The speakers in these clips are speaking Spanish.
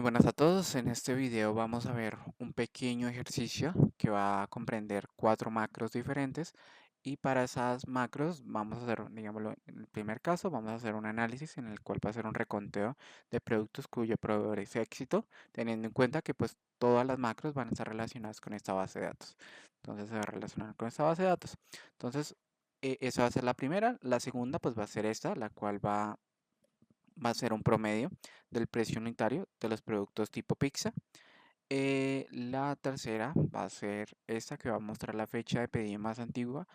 buenas a todos. En este video vamos a ver un pequeño ejercicio que va a comprender cuatro macros diferentes y para esas macros vamos a hacer, digámoslo, en el primer caso vamos a hacer un análisis en el cual va a ser un reconteo de productos cuyo proveedor es éxito, teniendo en cuenta que pues todas las macros van a estar relacionadas con esta base de datos. Entonces se va a relacionar con esta base de datos. Entonces, esa va a ser la primera. La segunda pues va a ser esta, la cual va a ser un promedio del precio unitario de los productos tipo pizza. La tercera va a ser esta que va a mostrar la fecha de pedido más antigua.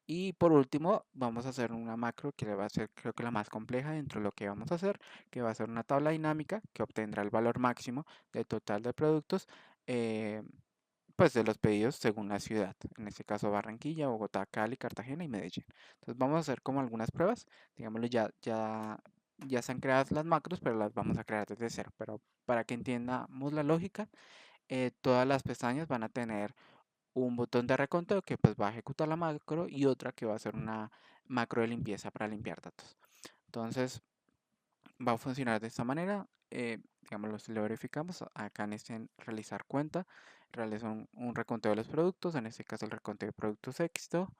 Y por último, vamos a hacer una macro que va a ser creo que la más compleja dentro de lo que vamos a hacer, que va a ser una tabla dinámica que obtendrá el valor máximo del total de productos, eh, pues de los pedidos según la ciudad. En este caso Barranquilla, Bogotá, Cali, Cartagena y Medellín. Entonces vamos a hacer como algunas pruebas. Digámoslo, ya están creadas las macros, pero las vamos a crear desde cero. Pero para que entiendamos la lógica, todas las pestañas van a tener un botón de reconteo que pues va a ejecutar la macro y otra que va a ser una macro de limpieza para limpiar datos. Entonces va a funcionar de esta manera. Digámoslo, si lo verificamos, acá en este en realizar cuenta, realiza un reconteo de los productos, en este caso el reconteo de productos éxito,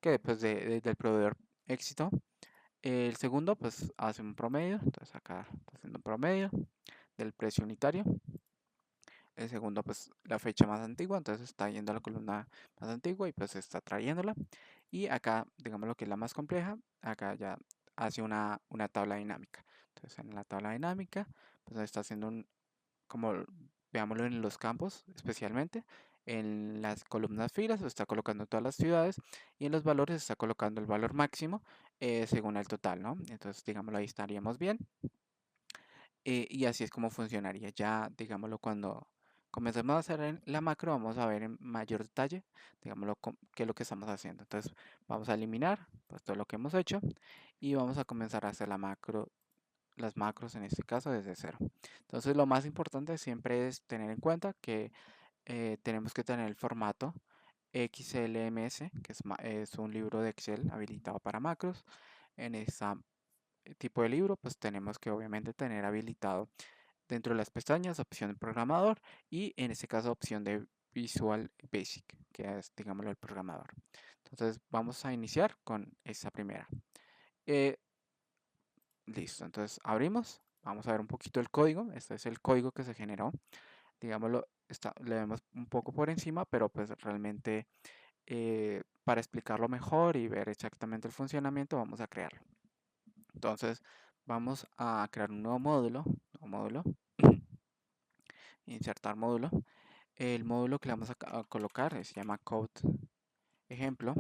que después del proveedor éxito. El segundo pues hace un promedio, entonces acá está haciendo un promedio del precio unitario. El segundo, pues la fecha más antigua, entonces está yendo a la columna más antigua y pues está trayéndola. Y acá, digamos lo que es la más compleja, acá ya hace una tabla dinámica. Entonces en la tabla dinámica, pues está haciendo como veámoslo en los campos especialmente, en las columnas filas está colocando todas las ciudades y en los valores está colocando el valor máximo según el total, ¿no? Entonces, digámoslo, ahí estaríamos bien. Y así es como funcionaría. Ya, digámoslo, cuando comencemos a hacer la macro, vamos a ver en mayor detalle, digámoslo, qué es lo que estamos haciendo. Entonces, vamos a eliminar pues, todo lo que hemos hecho y vamos a comenzar a hacer las macros en este caso desde cero. Entonces, lo más importante siempre es tener en cuenta que tenemos que tener el formato XLMS, que es un libro de Excel habilitado para macros. En este tipo de libro, pues tenemos que obviamente tener habilitado dentro de las pestañas opción de programador y en este caso opción de Visual Basic, que es, digámoslo, el programador. Entonces vamos a iniciar con esta primera. Eh, Listo, entonces abrimos, vamos a ver un poquito el código. Este es el código que se generó. Digámoslo, le vemos un poco por encima, pero pues realmente para explicarlo mejor y ver exactamente el funcionamiento, vamos a crearlo. Entonces vamos a crear un nuevo módulo, insertar módulo. El módulo que le vamos a colocar se llama code ejemplo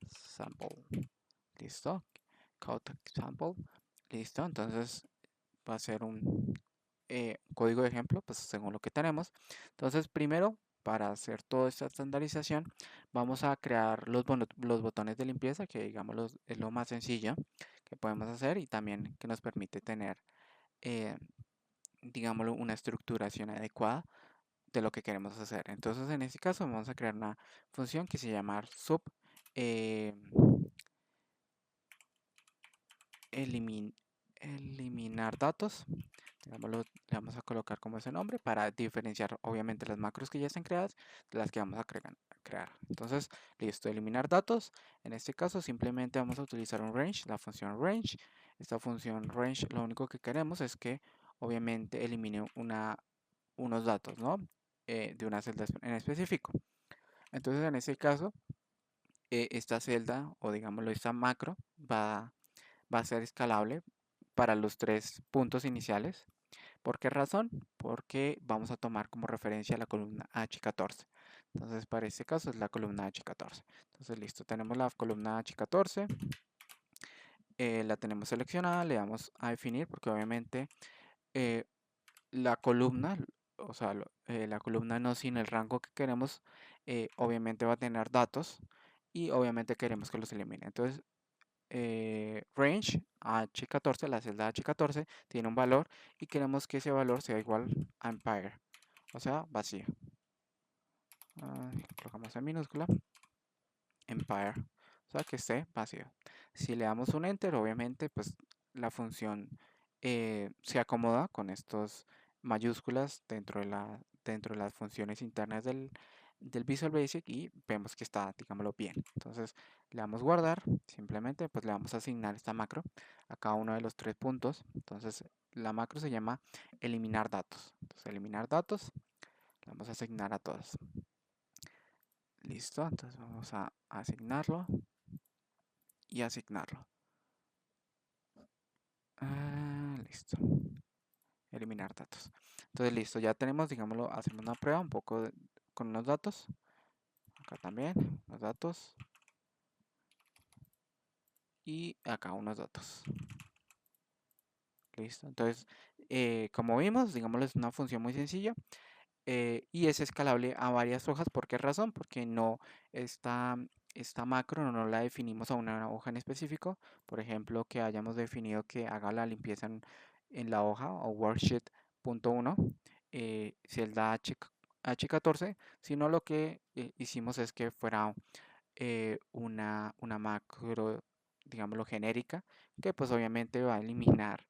sample. Listo. Code sample. Listo. Entonces va a ser un código de ejemplo, pues según lo que tenemos. Entonces, primero, para hacer toda esta estandarización, vamos a crear los botones de limpieza, que digamos es lo más sencillo que podemos hacer y también que nos permite tener, eh, digámoslo, una estructuración adecuada de lo que queremos hacer. Entonces, en este caso, vamos a crear una función que se llama sub eh, elimin- eliminar datos. Digámoslo, le vamos a colocar como ese nombre para diferenciar, obviamente, las macros que ya están creadas de las que vamos a crear. Entonces, listo, eliminar datos. En este caso, simplemente vamos a utilizar un range, la función range. Esta función range, lo único que queremos es que, obviamente, elimine unos datos, ¿no? De una celda en específico. Entonces, en este caso, esta celda o digámoslo esta macro va a ser escalable para los tres puntos iniciales. ¿Por qué razón? Porque vamos a tomar como referencia la columna H14. Entonces, para este caso es la columna H14. Entonces, listo, tenemos la columna H14, la tenemos seleccionada, le damos a definir porque obviamente eh, la columna, o sea, la columna no sin el rango que queremos, obviamente va a tener datos y obviamente queremos que los elimine. Entonces, range H14, la celda H14, tiene un valor y queremos que ese valor sea igual a empire, o sea, vacío. Colocamos en minúscula, empire, o sea, que esté vacío. Si le damos un enter, obviamente, pues la función se acomoda con estos mayúsculas dentro de las funciones internas del Visual Basic y vemos que está, digámoslo, bien. Entonces le damos guardar, simplemente pues le vamos a asignar esta macro a cada uno de los tres puntos. Entonces la macro se llama eliminar datos. Entonces eliminar datos, le vamos a asignar a todos. Listo, entonces vamos a asignarlo y asignarlo. Listo. Eliminar datos. Entonces, listo, ya tenemos, digámoslo, hacemos una prueba un poco con unos datos. Acá también, los datos. Y acá unos datos. Listo. Entonces, como vimos, digámoslo, es una función muy sencilla. Y es escalable a varias hojas. ¿Por qué razón? Porque no esta, esta macro no la definimos a una hoja en específico. Por ejemplo, que hayamos definido que haga la limpieza en la hoja o worksheet.1, celda H14, sino lo que hicimos es que fuera una macro, digámoslo, genérica, que pues obviamente va a eliminar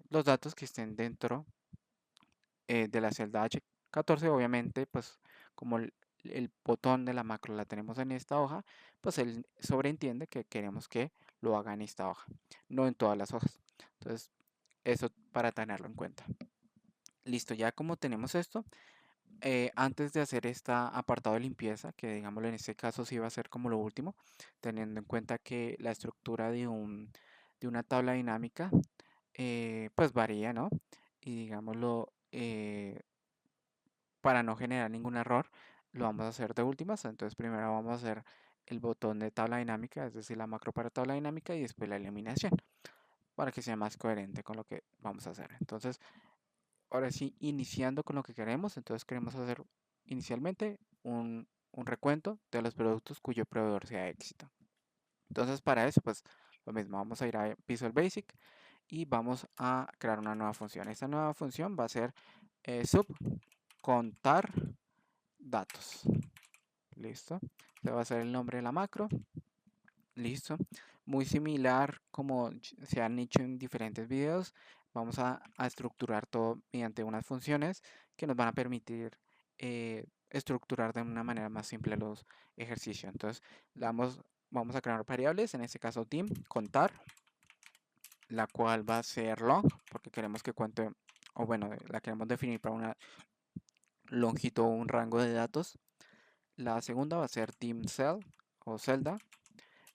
los datos que estén dentro de la celda H14. Obviamente, pues como el botón de la macro la tenemos en esta hoja, pues él sobreentiende que queremos que lo haga en esta hoja, no en todas las hojas. Entonces, eso para tenerlo en cuenta. Listo, ya como tenemos esto, antes de hacer este apartado de limpieza, que digámoslo en este caso sí va a ser como lo último, teniendo en cuenta que la estructura de una tabla dinámica pues varía, ¿no? Y digámoslo, para no generar ningún error, lo vamos a hacer de últimas. Entonces primero vamos a hacer el botón de tabla dinámica, es decir, la macro para tabla dinámica y después la eliminación, para que sea más coherente con lo que vamos a hacer. Entonces, ahora sí, iniciando con lo que queremos, entonces queremos hacer inicialmente un recuento de los productos cuyo proveedor sea éxito. Entonces, para eso, pues lo mismo, vamos a ir a Visual Basic y vamos a crear una nueva función. Esta nueva función va a ser sub contar datos. Listo. Este va a ser el nombre de la macro. Listo. Muy similar como se han hecho en diferentes videos. Vamos a estructurar todo mediante unas funciones que nos van a permitir estructurar de una manera más simple los ejercicios. Entonces, vamos a crear variables, en este caso dim, contar, la cual va a ser long, porque queremos que cuente, o bueno, la queremos definir para una longitud o un rango de datos. La segunda va a ser dim cell o celda,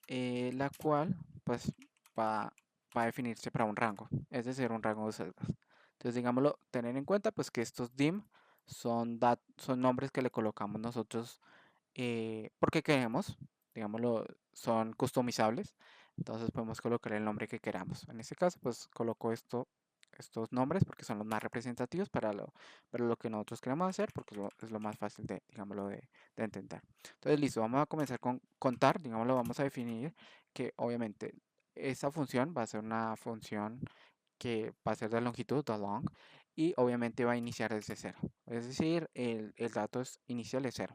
la cual pues va, va a definirse para un rango, es decir, un rango de celdas. Entonces, digámoslo, tener en cuenta pues que estos dim son nombres que le colocamos nosotros porque queremos, digámoslo, son customizables, entonces podemos colocar el nombre que queramos. En este caso, pues coloco estos nombres porque son los más representativos para lo que nosotros queremos hacer, porque es lo más fácil de, digámoslo, de entender. Entonces, listo, vamos a comenzar con contar, digámoslo, vamos a definir que obviamente esta función va a ser una función que va a ser de longitud, the long, y obviamente va a iniciar desde cero. Es decir, el dato inicial es cero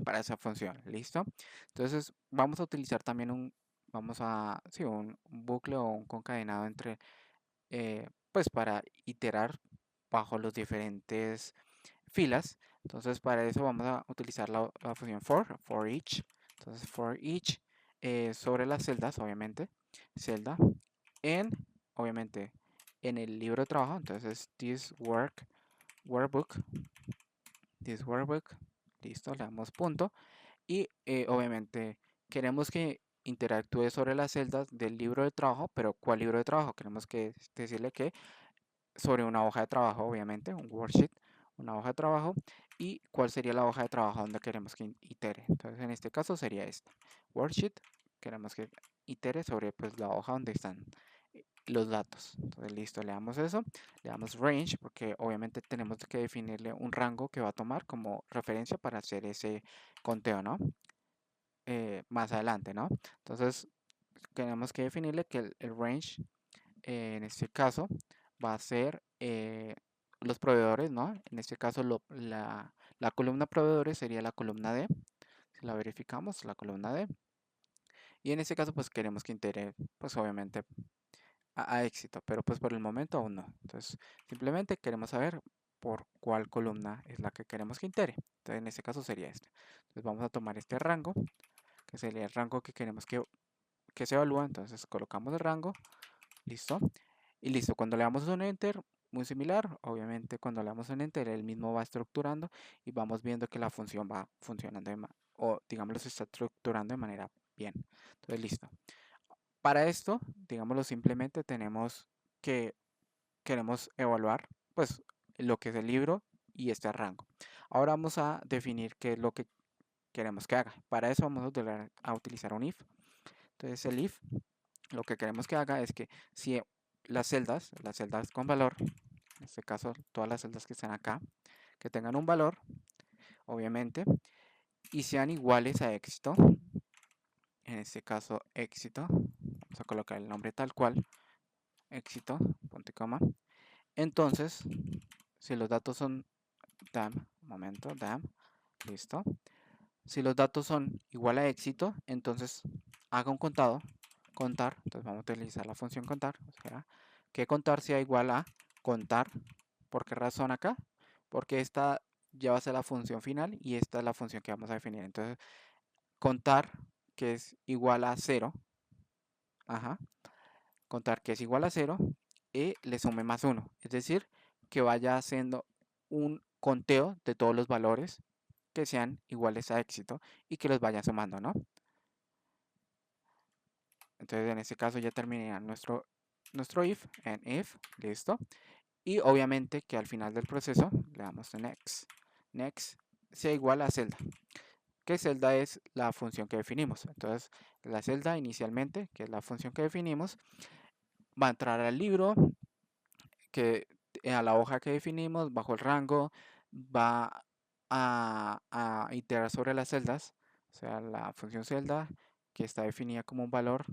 para esa función, ¿listo? Entonces vamos a utilizar también sí, un bucle o un concadenado entre, pues para iterar bajo los diferentes filas. Entonces para eso vamos a utilizar la función for each. Entonces for each sobre las celdas, obviamente, celda en, obviamente, en el libro de trabajo. Entonces workbook, this workbook, listo, le damos punto. Y obviamente queremos que interactúe sobre las celdas del libro de trabajo, pero ¿cuál libro de trabajo? Queremos que decirle que sobre una hoja de trabajo, obviamente, un worksheet, una hoja de trabajo, y cuál sería la hoja de trabajo donde queremos que itere. Entonces, en este caso sería esta, worksheet, queremos que itere sobre pues la hoja donde están los datos. Entonces, listo, le damos eso, le damos range, porque obviamente tenemos que definirle un rango que va a tomar como referencia para hacer ese conteo, ¿no? Más adelante, ¿no? Entonces, tenemos que definirle que el range, en este caso, va a ser los proveedores, ¿no? En este caso, la columna proveedores sería la columna D. Si la verificamos, la columna D. Y en este caso, pues queremos que integre, pues obviamente, a éxito, pero pues por el momento aún no. Entonces, simplemente queremos saber por cuál columna es la que queremos que itere. Entonces, en este caso sería esta. Entonces, vamos a tomar este rango, que sería el rango que queremos que se evalúa. Entonces, colocamos el rango, listo. Y listo, cuando le damos un enter, muy similar, obviamente cuando le damos un enter, él mismo va estructurando y vamos viendo que la función va funcionando, o digámoslo, se está estructurando de manera bien. Entonces, listo. Para esto, digámoslo, simplemente tenemos que queremos evaluar pues lo que es el libro y este rango. Ahora vamos a definir qué es lo que queremos que haga. Para eso vamos a utilizar un if. Entonces el if lo que queremos que haga es que si las celdas con valor, en este caso todas las celdas que están acá, que tengan un valor, obviamente, y sean iguales a éxito, en este caso éxito, vamos a colocar el nombre tal cual, éxito, punto y coma. Entonces, si los datos son dam, momento, dam, listo. Si los datos son igual a éxito, entonces haga un contado, contar, entonces vamos a utilizar la función contar, o sea, que contar sea igual a contar. ¿Por qué razón acá? Porque esta ya va a ser la función final y esta es la función que vamos a definir. Entonces, contar que es igual a 0, ajá, contar que es igual a 0 y le sume más 1. Es decir, que vaya haciendo un conteo de todos los valores que sean iguales a éxito y que los vaya sumando, ¿no? Entonces en este caso ya terminaría nuestro if, en if, listo. Y obviamente que al final del proceso le damos en next. Next sea igual a celda. Que celda es la función que definimos. Entonces la celda inicialmente, que es la función que definimos, va a entrar al libro, que a la hoja que definimos, bajo el rango, va a iterar sobre las celdas, o sea, la función celda que está definida como un valor,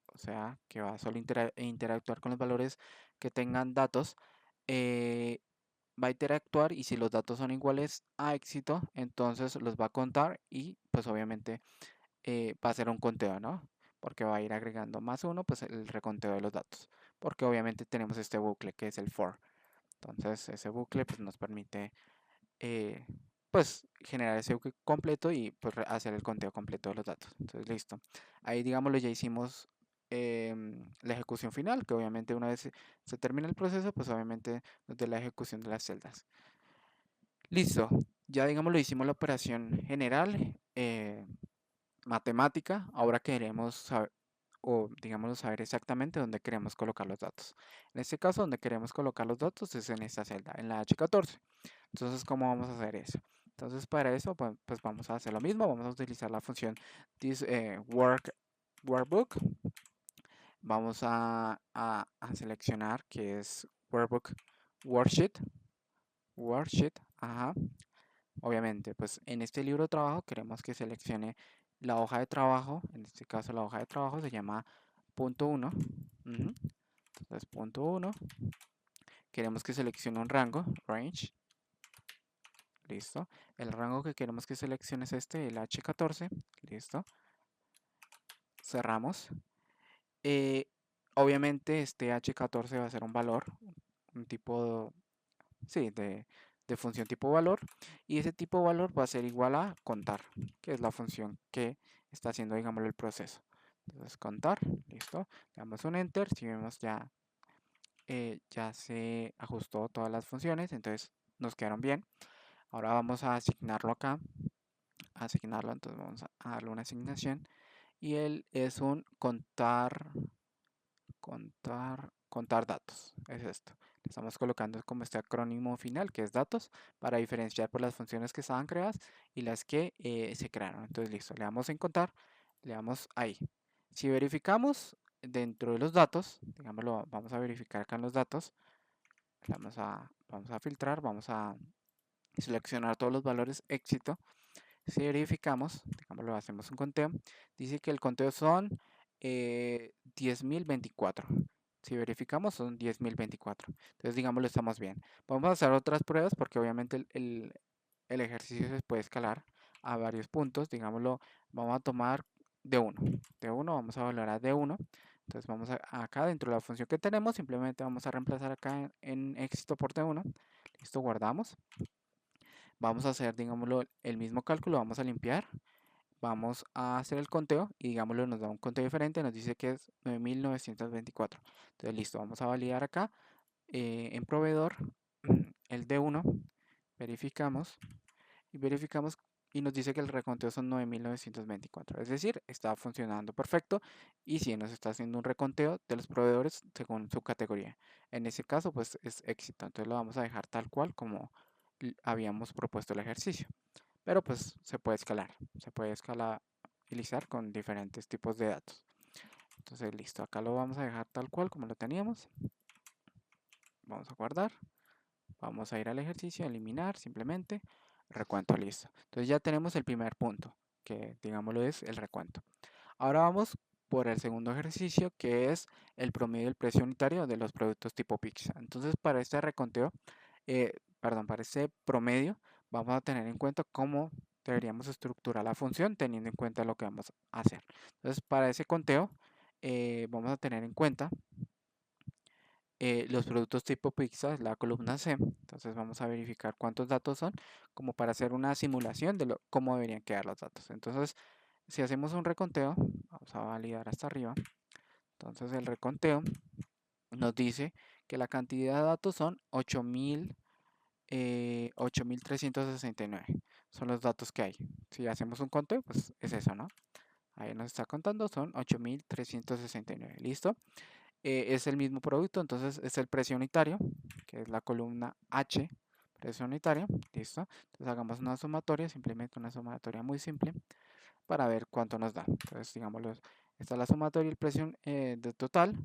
o sea, que va a solo interactuar con los valores que tengan datos, eh, va a interactuar y si los datos son iguales a éxito, entonces los va a contar y pues obviamente va a ser un conteo, ¿no? Porque va a ir agregando más uno, pues el reconteo de los datos. Porque obviamente tenemos este bucle que es el for. Entonces ese bucle pues nos permite eh, pues generar ese bucle completo y pues hacer el conteo completo de los datos. Entonces listo. Ahí digámoslo ya hicimos la ejecución final, que obviamente una vez se termina el proceso, pues obviamente nos da la ejecución de las celdas. Listo. Ya digámoslo hicimos la operación general. Matemática, ahora queremos saber, o digámoslo, saber exactamente dónde queremos colocar los datos. En este caso, donde queremos colocar los datos es en esta celda, en la H14. Entonces, ¿cómo vamos a hacer eso? Entonces, para eso, pues vamos a hacer lo mismo. Vamos a utilizar la función this workbook. Vamos a seleccionar que es workbook worksheet. Worksheet, ajá. Obviamente, pues en este libro de trabajo queremos que seleccione la hoja de trabajo. En este caso, la hoja de trabajo se llama punto 1. Entonces, punto 1. Queremos que seleccione un rango, range. Listo. El rango que queremos que seleccione es este, el H14. Listo. Cerramos. Eh, obviamente, este H14 va a ser un valor, un tipo, sí, de función tipo valor. Y ese tipo valor va a ser igual a contar, que es la función que está haciendo, digámoslo, el proceso. Entonces, contar, listo. Le damos un enter. Si vemos ya se ajustó todas las funciones, entonces nos quedaron bien. Ahora vamos a asignarlo acá. Asignarlo, entonces vamos a darle una asignación. Y él es un contar datos. Es esto. Le estamos colocando como este acrónimo final, que es datos, para diferenciar por las funciones que estaban creadas y las que se crearon. Entonces, listo. Le damos en contar, le damos ahí. Si verificamos dentro de los datos, digámoslo, vamos a verificar acá en los datos, vamos a filtrar, vamos a seleccionar todos los valores éxito. Si verificamos, digámoslo, hacemos un conteo, dice que el conteo son 10.024. Si verificamos son 10.024. Entonces, digámoslo, estamos bien. Vamos a hacer otras pruebas porque obviamente el ejercicio se puede escalar a varios puntos. Digámoslo, vamos a tomar D1. D1, vamos a valorar D1. Entonces vamos acá dentro de la función que tenemos, simplemente vamos a reemplazar acá en éxito por T1. Listo, guardamos. Vamos a hacer, digámoslo, el mismo cálculo, vamos a limpiar. Vamos a hacer el conteo y digámoslo, nos da un conteo diferente, nos dice que es 9924. Entonces listo, vamos a validar acá en proveedor el D1, verificamos y verificamos y nos dice que el reconteo son 9924, es decir, está funcionando perfecto y si nos está haciendo un reconteo de los proveedores según su categoría. En ese caso pues es éxito, entonces lo vamos a dejar tal cual como habíamos propuesto el ejercicio, pero pues se puede escalabilizar con diferentes tipos de datos. Entonces listo, acá lo vamos a dejar tal cual como lo teníamos, vamos a guardar. Vamos a ir al ejercicio, eliminar simplemente, recuento, listo. Entonces ya tenemos el primer punto, que digámoslo es el recuento. Ahora vamos por el segundo ejercicio, que es el promedio del precio unitario de los productos tipo pizza. Entonces para este reconteo, para este promedio, vamos a tener en cuenta cómo deberíamos estructurar la función teniendo en cuenta lo que vamos a hacer. Entonces para ese conteo, vamos a tener en cuenta los productos tipo pizza, la columna C. Entonces vamos a verificar cuántos datos son, como para hacer una simulación de cómo deberían quedar los datos. Entonces, si hacemos un reconteo, vamos a validar hasta arriba. Entonces el reconteo nos dice que la cantidad de datos son 8.369. Son los datos que hay. Si hacemos un conteo, pues es eso, ¿no? Ahí nos está contando, son 8.369. ¿Listo? Es el mismo producto, entonces es el precio unitario, que es la columna H, precio unitario, listo. Entonces hagamos una sumatoria, simplemente una sumatoria muy simple, para ver cuánto nos da. Entonces, digamos, esta es la sumatoria, el precio de total,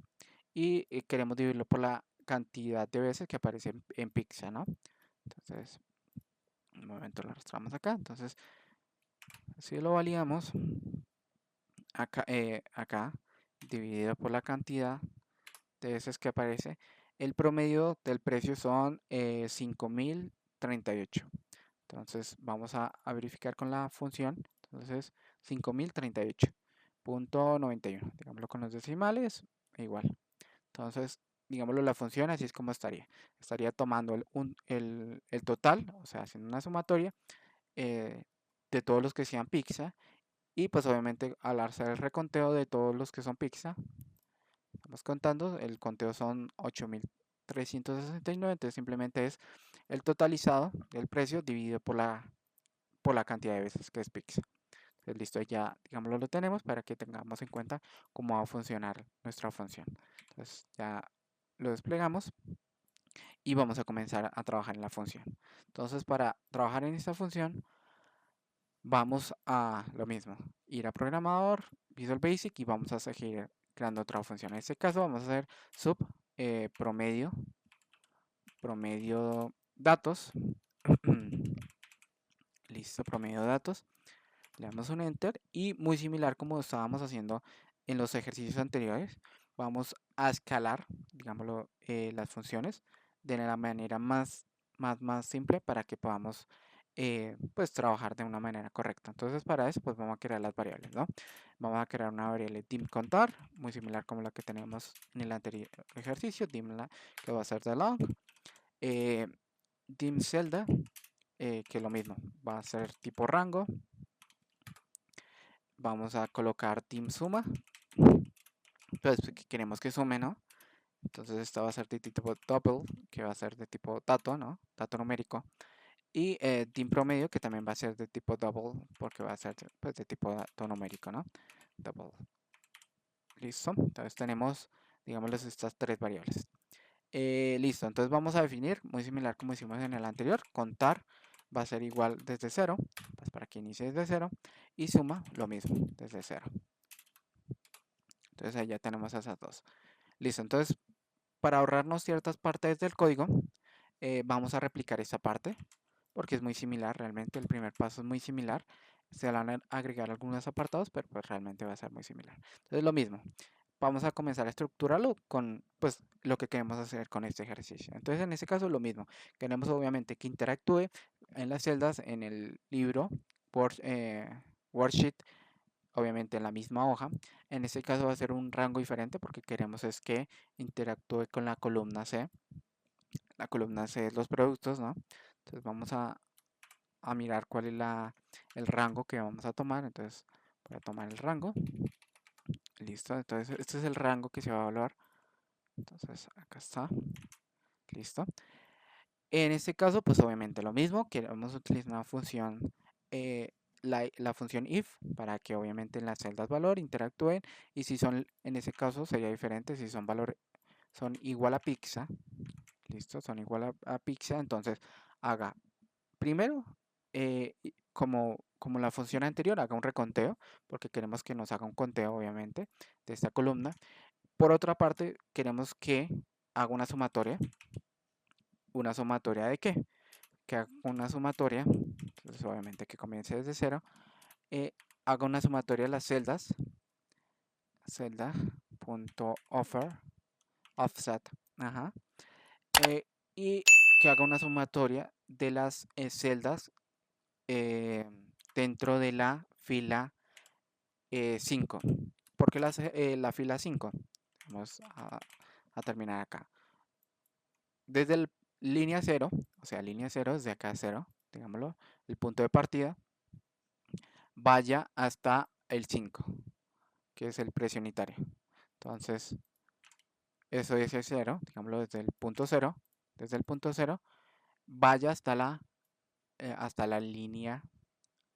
y queremos dividirlo por la cantidad de veces que aparece en pizza, ¿no? Entonces, un momento lo arrastramos acá, entonces, si lo validamos, acá dividido por la cantidad de veces que aparece, el promedio del precio son 5.038. Entonces vamos a verificar con la función. Entonces 5.038.91. Digámoslo con los decimales, igual. Entonces, digámoslo la función, así es como estaría. Estaría tomando el total, o sea, haciendo una sumatoria de todos los que sean pizza. Y pues obviamente al hacer el reconteo de todos los que son pizza, estamos contando, el conteo son 8.369, entonces simplemente es el totalizado del precio dividido por la cantidad de veces que es pizza. Entonces listo, ya digámoslo lo tenemos para que tengamos en cuenta cómo va a funcionar nuestra función. Entonces ya lo desplegamos y vamos a comenzar a trabajar en la función. Entonces para trabajar en esta función vamos a lo mismo, ir a programador, Visual Basic y vamos a seguir creando otra función. En este caso vamos a hacer sub promedio datos. Listo, promedio datos. Le damos un enter y muy similar como estábamos haciendo en los ejercicios anteriores, vamos a escalar, digámoslo, las funciones de la manera más simple para que podamos pues trabajar de una manera correcta. Entonces para eso pues vamos a crear las variables, ¿no? Vamos a crear una variable dimContar, muy similar como la que teníamos en el anterior ejercicio, dimla que va a ser de long, dimcelda, que lo mismo, va a ser tipo rango. Vamos a colocar dimsuma, pues que queremos que sume, ¿no? Entonces esta va a ser de tipo double, que va a ser de tipo dato, ¿no? Dato numérico. Y dim promedio, que también va a ser de tipo double, porque va a ser pues, de tipo dato numérico, ¿no? Double. Listo. Entonces tenemos, digamos, estas tres variables. Listo. Entonces vamos a definir, muy similar como hicimos en el anterior, contar va a ser igual desde cero, pues para que inicie desde cero, y suma lo mismo, desde cero. Entonces ahí ya tenemos esas dos. Listo, entonces para ahorrarnos ciertas partes del código, vamos a replicar esta parte porque es muy similar realmente. El primer paso es muy similar. Se van a agregar algunos apartados, pero pues realmente va a ser muy similar. Entonces lo mismo. Vamos a comenzar a estructurarlo con pues lo que queremos hacer con este ejercicio. Entonces en este caso lo mismo. Queremos obviamente que interactúe en las celdas, en el libro, worksheet obviamente en la misma hoja. En este caso va a ser un rango diferente porque queremos es que interactúe con la columna C. La columna C es los productos, ¿no? Entonces vamos a mirar cuál es el rango que vamos a tomar. Entonces voy a tomar el rango. Listo, entonces este es el rango que se va a evaluar. Entonces acá está. Listo. En este caso, pues obviamente lo mismo. Queremos utilizar una función, la función if, para que obviamente las celdas valor interactúen. Y si son, en ese caso sería diferente, si son valor, son igual a pizza. Listo, son igual a pizza. Entonces haga primero, como la función anterior, haga un reconteo, porque queremos que nos haga un conteo, obviamente, de esta columna. Por otra parte, queremos que haga una sumatoria. ¿Una sumatoria de qué? Que haga una sumatoria, entonces obviamente que comience desde cero, haga una sumatoria de las celdas, celda.offer, offset, ajá, eh, y que haga una sumatoria de las celdas eh, dentro de la fila 5. ¿Por qué la fila 5? Vamos a terminar acá. Desde el línea 0, o sea, línea 0, desde acá 0, digámoslo, el punto de partida, vaya hasta el 5, que es el precio unitario. Entonces, eso es el 0, digámoslo desde el punto 0, vaya hasta la línea,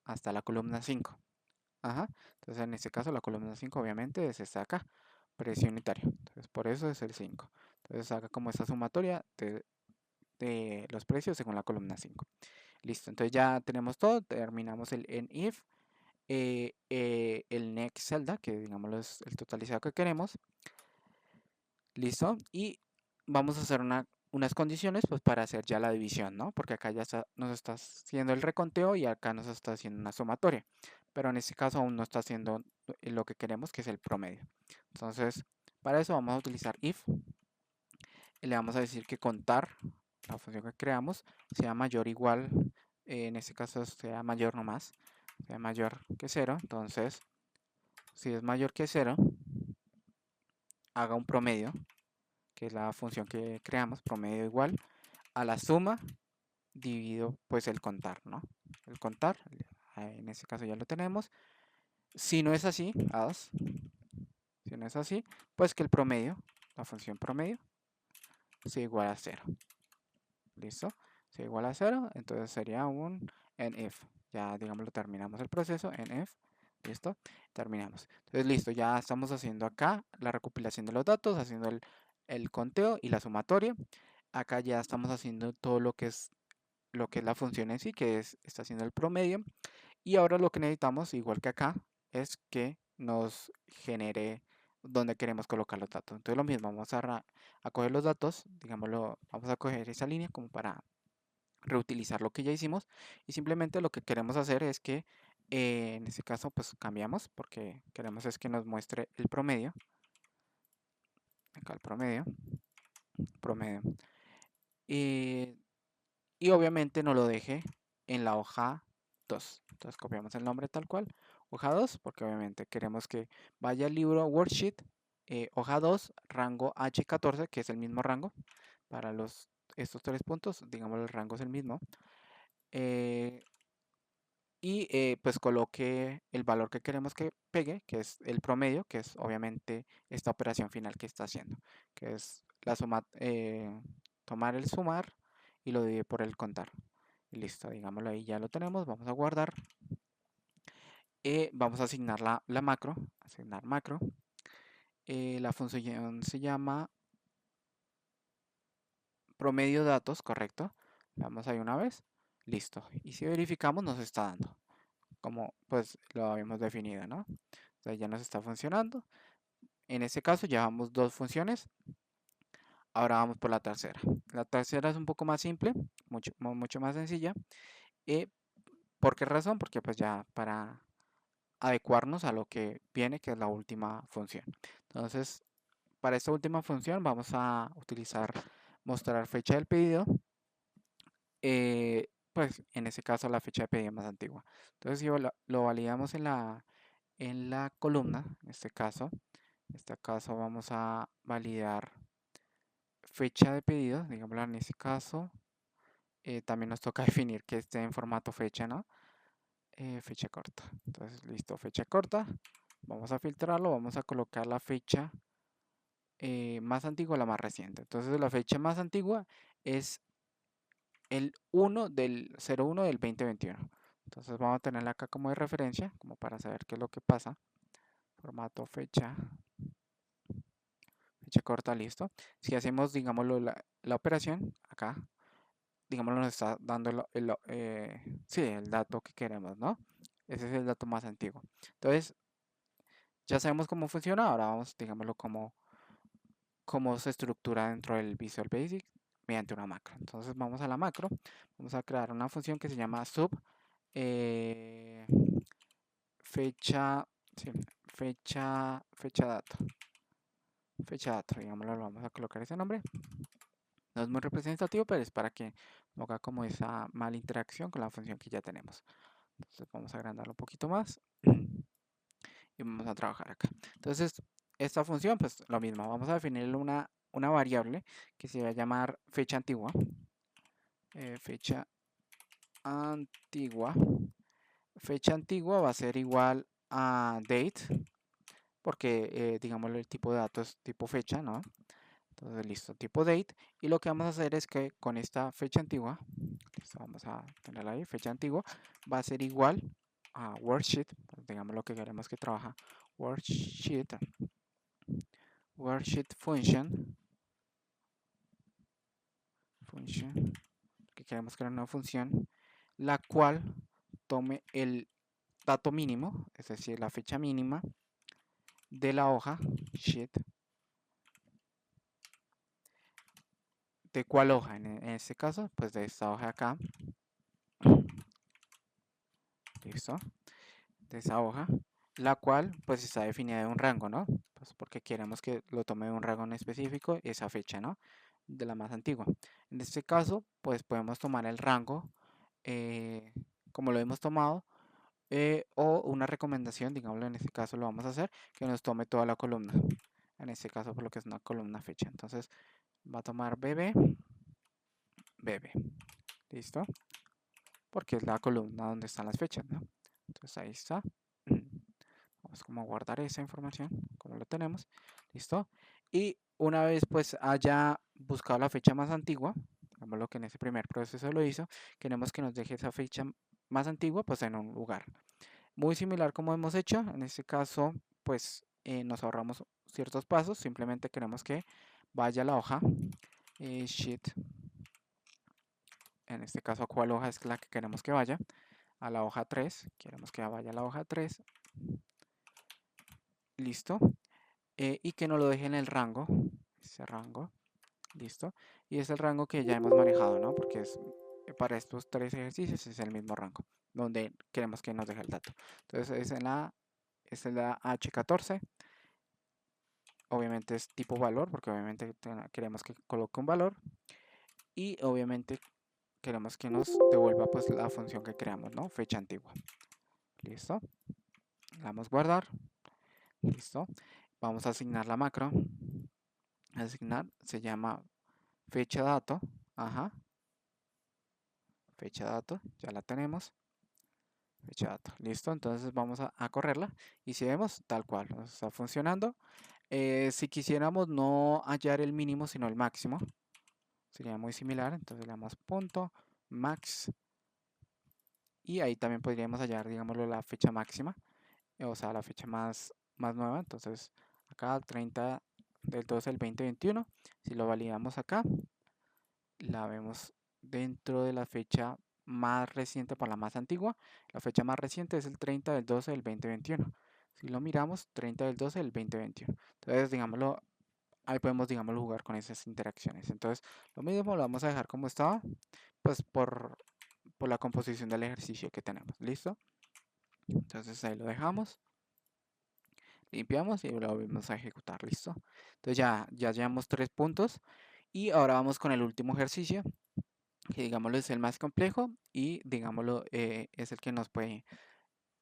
hasta la columna 5. Ajá. Entonces, en este caso, la columna 5 obviamente es esta acá, precio unitario. Entonces, por eso es el 5. Entonces, haga como esta sumatoria de los precios según la columna 5. Listo, entonces ya tenemos todo, terminamos el en if, el next celda, que digámoslo es el totalizado que queremos. Listo, y vamos a hacer unas condiciones pues para hacer ya la división, ¿no? Porque acá ya nos está haciendo el reconteo y acá nos está haciendo una sumatoria, pero en este caso aún no está haciendo lo que queremos, que es el promedio. Entonces, para eso vamos a utilizar if, y le vamos a decir que contar, la función que creamos, sea mayor o igual, en este caso sea mayor nomás, sea mayor que 0. Entonces, si es mayor que 0, haga un promedio, que es la función que creamos, promedio igual a la suma dividido pues el contar, ¿no? El contar, en este caso ya lo tenemos. Si no es así, si no es así, pues que el promedio, la función promedio, sea igual a 0. ¿Listo? Sea igual a 0, entonces sería un if. Ya, digamos, lo terminamos el proceso, if. ¿Listo? Terminamos. Entonces, listo, ya estamos haciendo acá la recopilación de los datos, haciendo el conteo y la sumatoria. Acá ya estamos haciendo todo lo que es la función en sí, que está haciendo el promedio. Y ahora lo que necesitamos, igual que acá, es que nos genere donde queremos colocar los datos. Entonces lo mismo, vamos a coger los datos, digámoslo, vamos a coger esa línea como para reutilizar lo que ya hicimos y simplemente lo que queremos hacer es que en este caso pues cambiamos porque queremos es que nos muestre el promedio, acá el promedio, y, y obviamente no lo deje en la hoja 2. Entonces copiamos el nombre tal cual, hoja 2, porque obviamente queremos que vaya al libro worksheet, hoja 2, rango H14, que es el mismo rango para estos 3 puntos, digamos el rango es el mismo. Y pues coloque el valor que queremos que pegue, que es el promedio, que es obviamente esta operación final que está haciendo, que es la suma, tomar el sumar y lo divide por el contar. Y listo, digámoslo ahí, ya lo tenemos, vamos a guardar. Vamos a asignar la macro, asignar macro. La función se llama promedio datos, correcto. Le damos ahí una vez, listo. Y si verificamos nos está dando, como pues lo habíamos definido, ¿no? Entonces ya nos está funcionando. En este caso llevamos dos funciones. Ahora vamos por la tercera. La tercera es un poco más simple, mucho más sencilla. ¿Por qué razón? Porque pues ya para adecuarnos a lo que viene, que es la última función. Entonces, para esta última función vamos a utilizar mostrar fecha del pedido. Pues en este caso la fecha de pedido más antigua. Entonces, si lo validamos en la columna, en este caso vamos a validar fecha de pedido, digámoslo en este caso. También nos toca definir que esté en formato fecha, ¿no? Fecha corta. Entonces, listo, fecha corta. Vamos a filtrarlo, vamos a colocar la fecha más antigua a la más reciente. Entonces, la fecha más antigua es el 1 del 01 del 2021. Entonces, vamos a tenerla acá como de referencia, como para saber qué es lo que pasa. Formato fecha, fecha corta, listo. Si hacemos, digámoslo, la operación acá, digámoslo, nos está dando sí, el dato que queremos, ¿no? Ese es el dato más antiguo. Entonces, ya sabemos cómo funciona. Ahora vamos, digámoslo, cómo se estructura dentro del Visual Basic mediante una macro. Entonces, vamos a la macro. Vamos a crear una función que se llama sub eh, fecha, sí, fecha dato. Fecha dato, digámoslo, lo vamos a colocar ese nombre. No es muy representativo, pero es para que no haga como esa mala interacción con la función que ya tenemos. Entonces vamos a agrandarlo un poquito más y vamos a trabajar acá. Entonces, esta función, pues lo mismo, vamos a definir una variable que se va a llamar fecha antigua. Fecha antigua. Fecha antigua va a ser igual a date, porque digámoslo, el tipo de datos es tipo fecha, ¿no? Entonces, listo, tipo date. Y lo que vamos a hacer es que con esta fecha antigua, listo, vamos a tenerla ahí, fecha antigua, va a ser igual a worksheet, pues, digamos lo que queremos que trabaja, worksheet, worksheet function, que queremos crear una función, la cual tome el dato mínimo, es decir, la fecha mínima de la hoja, sheet, ¿de cuál hoja? En este caso, pues de esta hoja acá, listo, de esa hoja, la cual pues está definida de un rango, ¿no? Pues porque queremos que lo tome de un rango en específico, esa fecha, ¿no? De la más antigua. En este caso, pues podemos tomar el rango eh, como lo hemos tomado o una recomendación, digámoslo, en este caso lo vamos a hacer, que nos tome toda la columna. En este caso, por lo que es una columna fecha. Entonces, va a tomar bb, ¿listo? Porque es la columna donde están las fechas, ¿no? Entonces, ahí está. Vamos como a guardar esa información, como lo tenemos, listo. Y una vez pues haya buscado la fecha más antigua, como lo que en ese primer proceso lo hizo, queremos que nos deje esa fecha más antigua pues en un lugar. Muy similar como hemos hecho, en este caso pues nos ahorramos ciertos pasos, simplemente queremos que vaya a la hoja, sheet, en este caso a cuál hoja es la que queremos que vaya, a la hoja 3, queremos que vaya a la hoja 3, listo. Y que nos lo deje en el rango, ese rango, listo. Y es el rango que ya hemos manejado, ¿no? Porque es para estos tres ejercicios es el mismo rango donde queremos que nos deje el dato. Entonces es en la H14. Obviamente es tipo valor, porque obviamente queremos que coloque un valor. Y obviamente queremos que nos devuelva pues la función que creamos, ¿no? Fecha antigua. Listo. Le damos guardar. Listo. Vamos a asignar la macro. Asignar se llama fecha dato, ajá, fecha dato, ya la tenemos, fecha dato, listo, entonces vamos a correrla y si vemos tal cual, nos está funcionando. Si quisiéramos no hallar el mínimo sino el máximo, sería muy similar, entonces le damos punto max y ahí también podríamos hallar, digámoslo, la fecha máxima, o sea, la fecha más nueva, entonces acá 30 del 12 del 2021, si lo validamos acá, la vemos dentro de la fecha más reciente por la más antigua. La fecha más reciente es el 30 del 12 del 2021. Si lo miramos, 30 del 12 del 2021. Entonces, digámoslo, ahí podemos, digámoslo, jugar con esas interacciones. Entonces, lo mismo lo vamos a dejar como estaba, pues por la composición del ejercicio que tenemos. ¿Listo? Entonces, ahí lo dejamos. Limpiamos y lo volvemos a ejecutar. ¿Listo? Entonces, ya llevamos 3 puntos. Y ahora vamos con el último ejercicio, que digámoslo es el más complejo y digámoslo es el que nos puede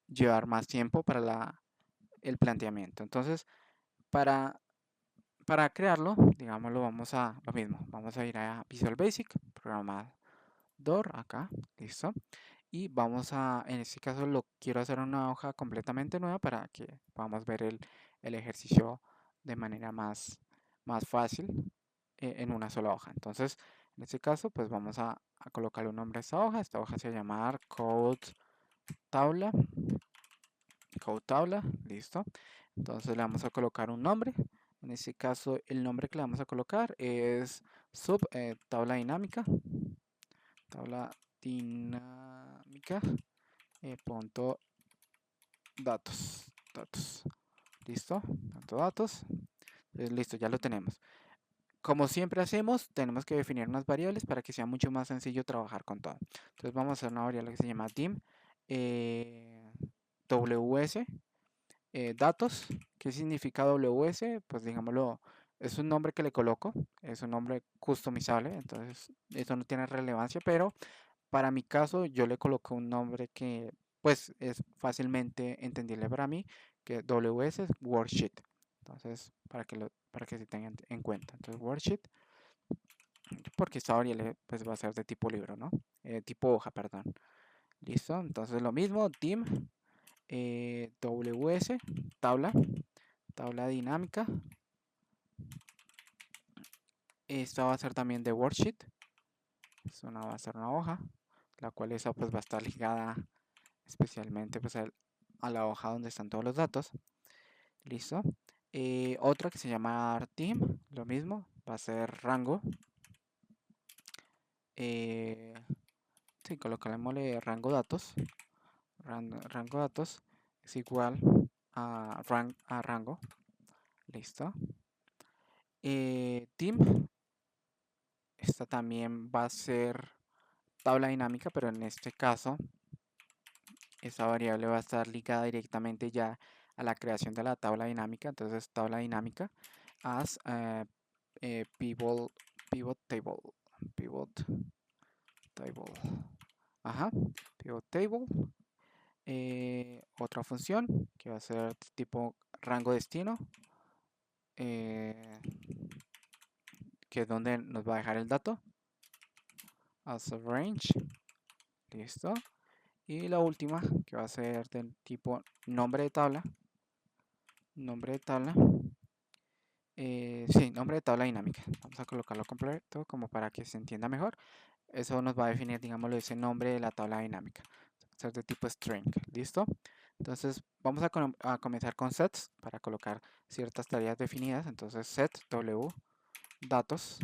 llevar más tiempo para el planteamiento. Entonces, para, para crearlo, digámoslo, vamos a lo mismo. Vamos a ir a Visual Basic, programador, acá, listo. Y vamos a, en este caso lo quiero hacer una hoja completamente nueva para que podamos ver el ejercicio de manera más fácil en una sola hoja. Entonces, en este caso, pues vamos a colocarle un nombre a esta hoja. Esta hoja se va a llamar tabla, code tabla, listo. Entonces le vamos a colocar un nombre. En este caso, el nombre que le vamos a colocar es tabla dinámica, tabla dinámica, punto datos, listo, datos, listo, ya lo tenemos. Como siempre hacemos, tenemos que definir unas variables para que sea mucho más sencillo trabajar con todo. Entonces vamos a hacer una variable que se llama dim ws datos. ¿Qué significa ws? Pues digámoslo, es un nombre que le coloco, es un nombre customizable, entonces eso no tiene relevancia, pero para mi caso yo le coloco un nombre que pues es fácilmente entendible para mí, que ws es worksheet. Entonces, para que se tengan en cuenta. Entonces, worksheet, porque esta variable pues va a ser de tipo libro, ¿no? Tipo hoja, perdón. Listo. Entonces lo mismo, dim ws, tabla dinámica. Esta va a ser también de worksheet. Va a ser una hoja, la cual esa pues va a estar ligada especialmente pues a la hoja donde están todos los datos. Listo. Otra que se llama team, lo mismo, va a ser rango. Sí, colocámosle rango datos. Rango datos es igual a rango. Listo. Team, esta también va a ser tabla dinámica, pero en este caso esa variable va a estar ligada directamente ya a la creación de la tabla dinámica. Entonces, tabla dinámica as pivot table. Pivot table. Ajá. Pivot table. Otra función que va a ser tipo rango destino. Que es donde nos va a dejar el dato. As a range. Listo. Y la última que va a ser del tipo nombre de tabla. Nombre de tabla. Sí, nombre de tabla dinámica. Vamos a colocarlo completo como para que se entienda mejor. Eso nos va a definir, digámoslo, ese nombre de la tabla dinámica. Ser de tipo string. ¿Listo? Entonces vamos a comenzar con sets para colocar ciertas tareas definidas. Entonces set w datos,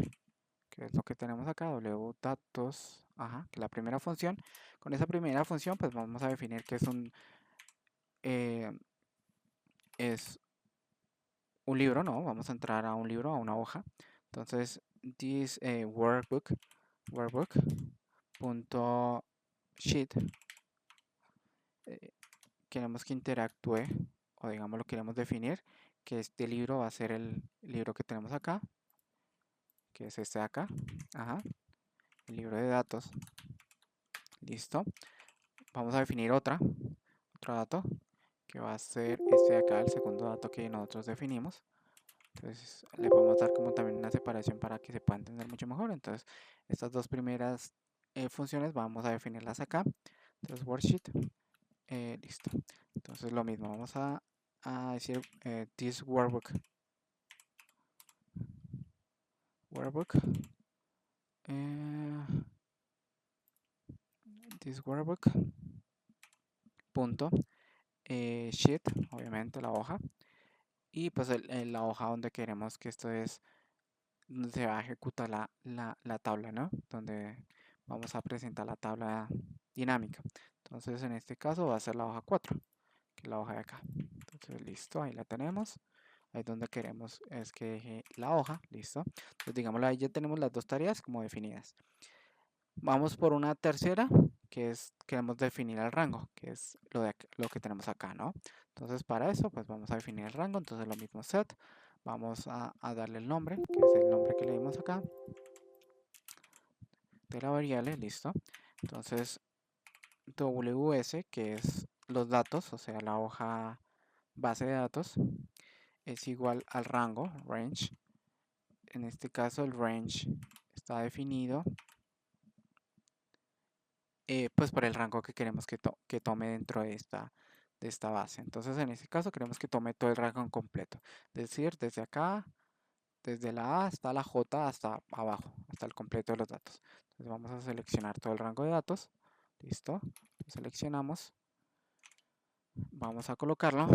que es lo que tenemos acá, w datos, ajá, que es la primera función. Con esa primera función pues vamos a definir que eh, es un libro, ¿no? Vamos a entrar a un libro, a una hoja. Entonces, this workbook.sheet queremos que interactúe, o digamos lo queremos definir, que este libro va a ser el libro que tenemos acá, que es este de acá. Ajá, el libro de datos. Listo. Vamos a definir otro dato, que va a ser este de acá, el segundo dato que nosotros definimos. Entonces le podemos dar como también una separación para que se pueda entender mucho mejor. Entonces estas dos primeras funciones vamos a definirlas acá. Entonces worksheet, listo. Entonces lo mismo, vamos a decir this workbook, this workbook punto sheet, obviamente la hoja, y pues la hoja donde queremos que esto es donde se va a ejecutar la tabla, ¿no? Donde vamos a presentar la tabla dinámica. Entonces, en este caso va a ser la hoja 4, que es la hoja de acá. Entonces, listo, ahí la tenemos. Ahí es donde queremos es que deje la hoja, listo. Entonces, digámoslo, ahí ya tenemos las dos tareas como definidas. Vamos por una tercera, que es, queremos definir el rango, que es lo que tenemos acá, ¿no? Entonces, para eso, pues vamos a definir el rango. Entonces, lo mismo set. Vamos a darle el nombre, que es el nombre que le dimos acá de la variable, listo. Entonces, ws, que es los datos, o sea, la hoja base de datos es igual al rango, range. En este caso el range está definido pues por el rango que queremos que tome dentro de esta base. Entonces en este caso queremos que tome todo el rango completo. Es decir, desde acá, desde la A hasta la J hasta abajo, hasta el completo de los datos. Entonces vamos a seleccionar todo el rango de datos. Listo. Lo seleccionamos. Vamos a colocarlo.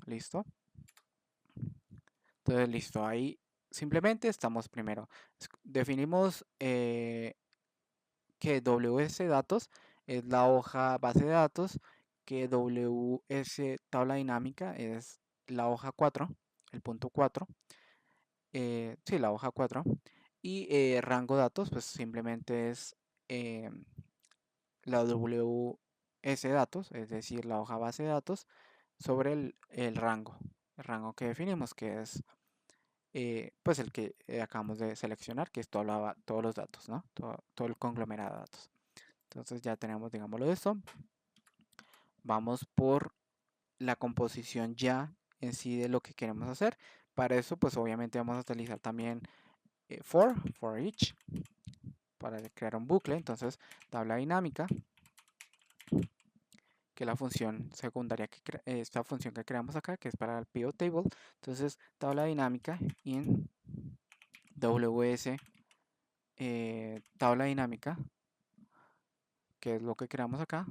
Listo. Entonces listo. Ahí simplemente estamos primero. Definimos que WS datos es la hoja base de datos, que WS tabla dinámica es la hoja 4, el punto 4, sí, la hoja 4, y rango datos pues simplemente es eh, la WS datos, es decir, la hoja base de datos sobre el rango que definimos, que es pues el que acabamos de seleccionar, que es todos los datos, ¿no? Todo el conglomerado de datos. Entonces ya tenemos, digámoslo, esto. Vamos por la composición ya en sí de lo que queremos hacer. Para eso, pues obviamente vamos a utilizar también for each, para crear un bucle. Entonces, tabla dinámica, que es la función secundaria, esta función que creamos acá, que es para el pivot table. Entonces, tabla dinámica in WS, tabla dinámica, que es lo que creamos acá,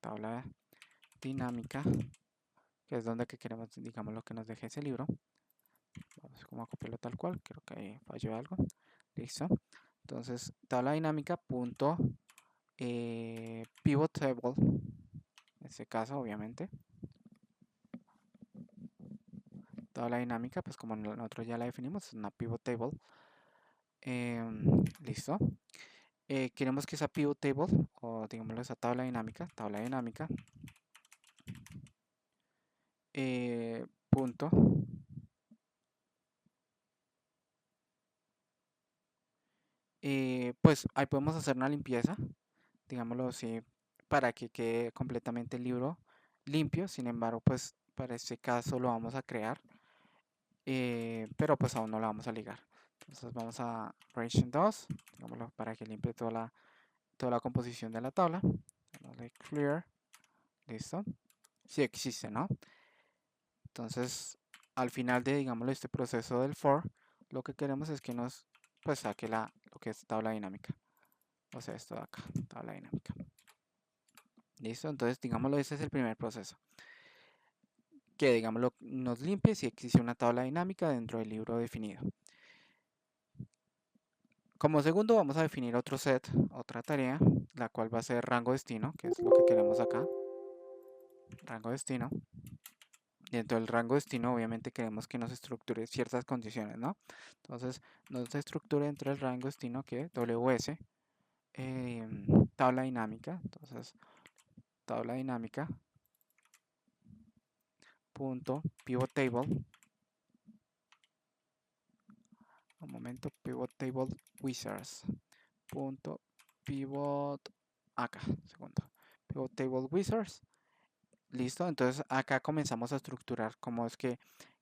tabla dinámica, que es donde que queremos, digamos, lo que nos deje ese libro. Vamos a copiarlo tal cual, creo que ahí falló algo. Listo. Entonces, tabla dinámica punto pivot table, en este caso, obviamente. Tabla dinámica, pues como nosotros ya la definimos, es una pivot table. Listo. Queremos que esa pivot table, o digámoslo, esa tabla dinámica, punto pues ahí podemos hacer una limpieza, digámoslo así, para que quede completamente el libro limpio. Sin embargo, pues para este caso lo vamos a crear, pero pues aún no lo vamos a ligar. Entonces vamos a version 2, digámoslo, para que limpie toda la composición de la tabla. Dale clear, listo. Si existe, ¿no? Entonces, al final de, digámoslo, este proceso del for, lo que queremos es que nos pues saque lo que es tabla dinámica. O sea, esto de acá, tabla dinámica. Listo, entonces digámoslo, ese es el primer proceso. Que digámoslo, nos limpie si existe una tabla dinámica dentro del libro definido. Como segundo vamos a definir otro set, otra tarea, la cual va a ser rango destino, que es lo que queremos acá. Rango destino. Dentro del rango destino obviamente queremos que nos estructure ciertas condiciones, ¿no? Entonces nos estructure dentro del rango destino que WS, tabla dinámica. Entonces tabla dinámica punto pivot table, un momento, pivot table wizards punto pivot acá, segundo, pivot table wizards. Listo, entonces acá comenzamos a estructurar cómo es que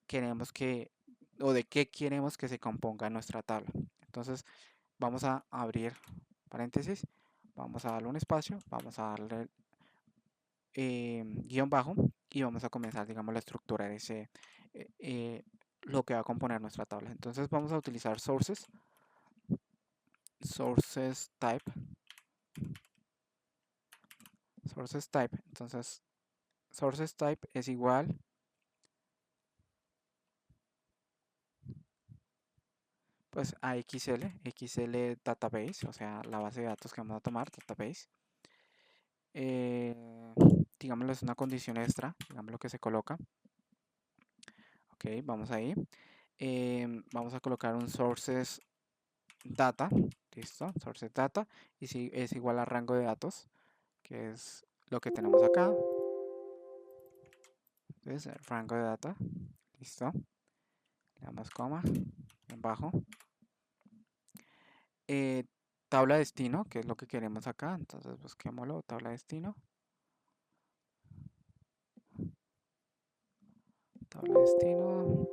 queremos que, o de qué queremos que se componga nuestra tabla. Entonces vamos a abrir paréntesis, vamos a darle un espacio, vamos a darle guión bajo y vamos a comenzar, digamos, a estructurar lo que va a componer nuestra tabla. Entonces vamos a utilizar sources type, entonces sources type es igual pues a XL database, o sea, la base de datos que vamos a tomar, database. Eh, digámoslo, es una condición extra, digámoslo que se coloca. Ok, vamos ahí. Vamos a colocar un sources data, listo, sources data, y si es igual a rango de datos, que es lo que tenemos acá. Entonces, el rango de data, listo. Le damos coma, en bajo. Eh, tabla destino, que es lo que queremos acá, entonces busquémoslo, tabla destino. tabla destino.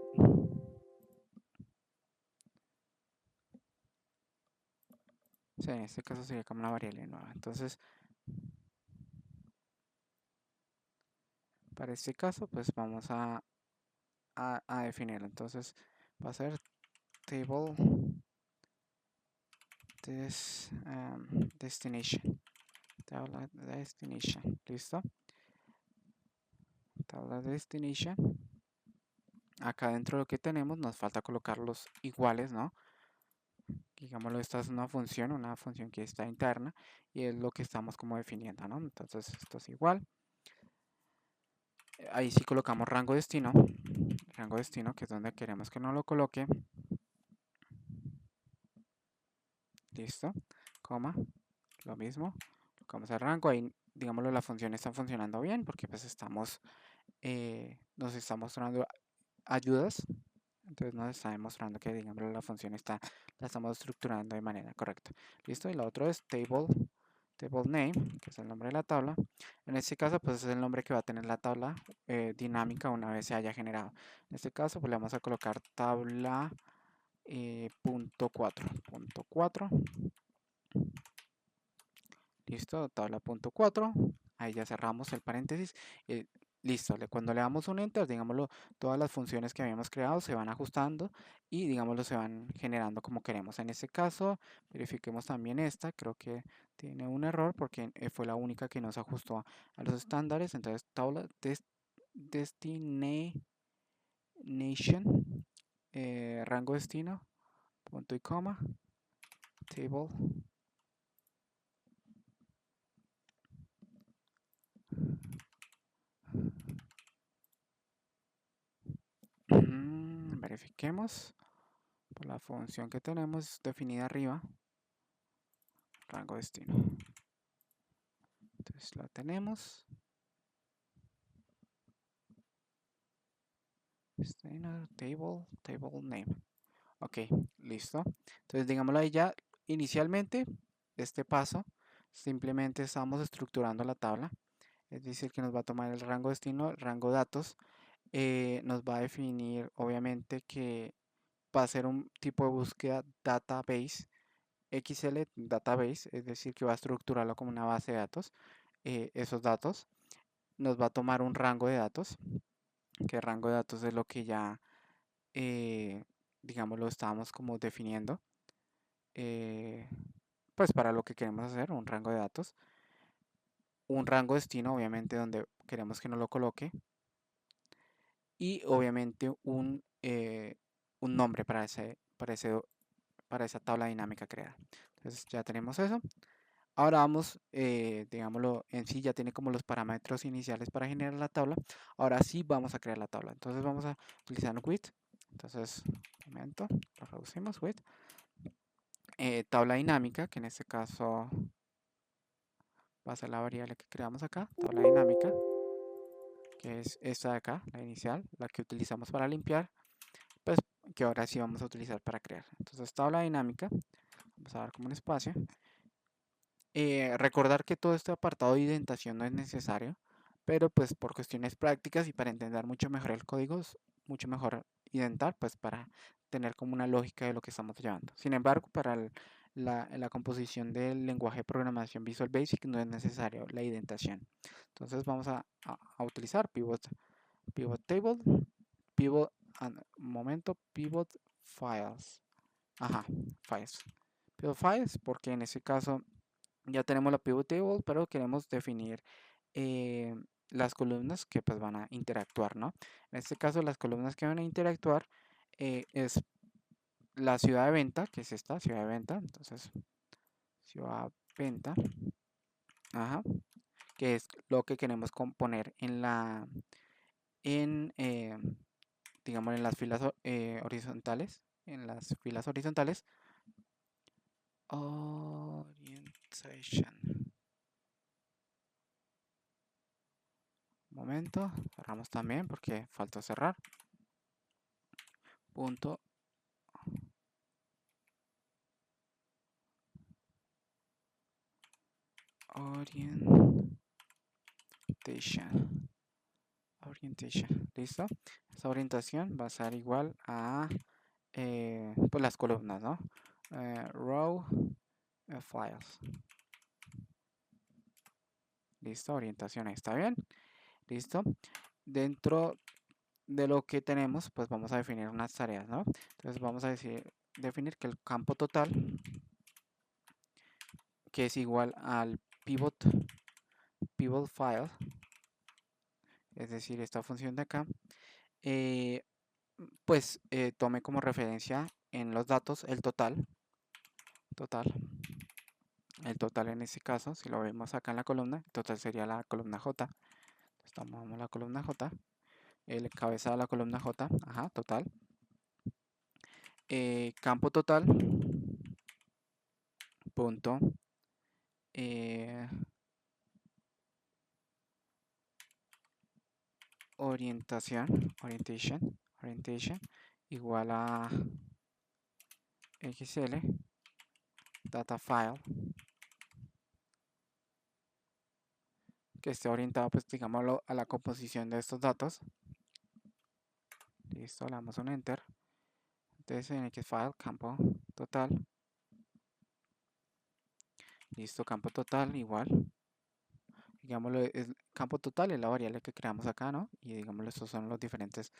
Sí, en este caso sería como una variable nueva. Entonces, para este caso, pues vamos a definirlo. Entonces, va a ser table destination. Tabla destination. ¿Listo? Tabla destination. Acá dentro de lo que tenemos nos falta colocar los iguales, ¿no? Digámoslo, esta es una función que está interna y es lo que estamos como definiendo, ¿no? Entonces esto es igual. Ahí sí colocamos rango destino que es donde queremos que nos lo coloque. Listo, coma, lo mismo. Colocamos el rango, ahí digámoslo, la función está funcionando bien porque pues nos está mostrando ayudas. Entonces nos está demostrando que, digamos, la estamos estructurando de manera correcta. Listo, y lo otro es table name, que es el nombre de la tabla. En este caso, pues es el nombre que va a tener la tabla dinámica una vez se haya generado. En este caso, pues le vamos a colocar tabla punto 4. Listo, tabla punto 4. Ahí ya cerramos el paréntesis. Listo, cuando le damos un enter, digámoslo, todas las funciones que habíamos creado se van ajustando y digámoslo se van generando como queremos. En este caso, verifiquemos también esta, creo que tiene un error porque fue la única que nos ajustó a los estándares. Entonces, tabla destination, rango destino, punto y coma, table. Verifiquemos por la función que tenemos definida arriba, rango destino. Entonces la tenemos. Destino, table name. Ok, listo. Entonces digámoslo ahí ya. Inicialmente, este paso, simplemente estamos estructurando la tabla. Es decir, que nos va a tomar el rango destino, el rango datos. Nos va a definir, obviamente, que va a ser un tipo de búsqueda database. XL database, es decir, que va a estructurarlo como una base de datos. Esos datos nos va a tomar un rango de datos, que el rango de datos es lo que ya, digamos, lo estábamos como definiendo, eh, pues para lo que queremos hacer, un rango de datos, un rango destino, obviamente, donde queremos que nos lo coloque, y obviamente un nombre para esa tabla dinámica creada. Entonces ya tenemos eso. Ahora vamos, digámoslo, en sí ya tiene como los parámetros iniciales para generar la tabla. Ahora sí vamos a crear la tabla. Entonces vamos a utilizar with. Entonces, un momento, lo reducimos with. Tabla dinámica, que en este caso va a ser la variable que creamos acá. Tabla dinámica, que es esta de acá, la inicial, la que utilizamos para limpiar. Pues que ahora sí vamos a utilizar para crear. Entonces, tabla dinámica. Vamos a dar como un espacio. Recordar que todo este apartado de indentación no es necesario, pero pues por cuestiones prácticas y para entender mucho mejor el código es mucho mejor indentar, pues para tener como una lógica de lo que estamos llevando. Sin embargo, para la composición del lenguaje de programación Visual Basic no es necesario la indentación. Entonces vamos a utilizar pivot table, pivot, pivot files. Ajá, files. Pivot files, porque en ese caso ya tenemos la pivot table, pero queremos definir eh, las columnas que pues van a interactuar, ¿no? En este caso las columnas que van a interactuar es la ciudad de venta, que es esta ciudad de venta, entonces ciudad venta, ajá, que es lo que queremos componer en digamos en las filas horizontales, orientation. Momento, cerramos también porque faltó cerrar. Punto orientation. Listo. Esa orientación va a ser igual a pues las columnas, ¿no? Row files. Listo, orientación ahí está bien. Listo. Dentro de lo que tenemos, pues vamos a definir unas tareas, ¿no? Entonces vamos a definir que el campo total, que es igual al pivot file, es decir, esta función de acá, eh, pues tome como referencia en los datos total, el total en este caso, si lo vemos acá en la columna, el total sería la columna J. Entonces tomamos la columna J, el cabeza de la columna J, ajá, total. Campo total, punto, eh, orientation, igual a xl, data file, que esté orientado, pues digámoslo, a la composición de estos datos. Listo, le damos un enter. Entonces en xfile, campo total. Listo, campo total, igual. Digámoslo, el campo total es la variable que creamos acá, ¿no? Y digámoslo, estos son los diferentes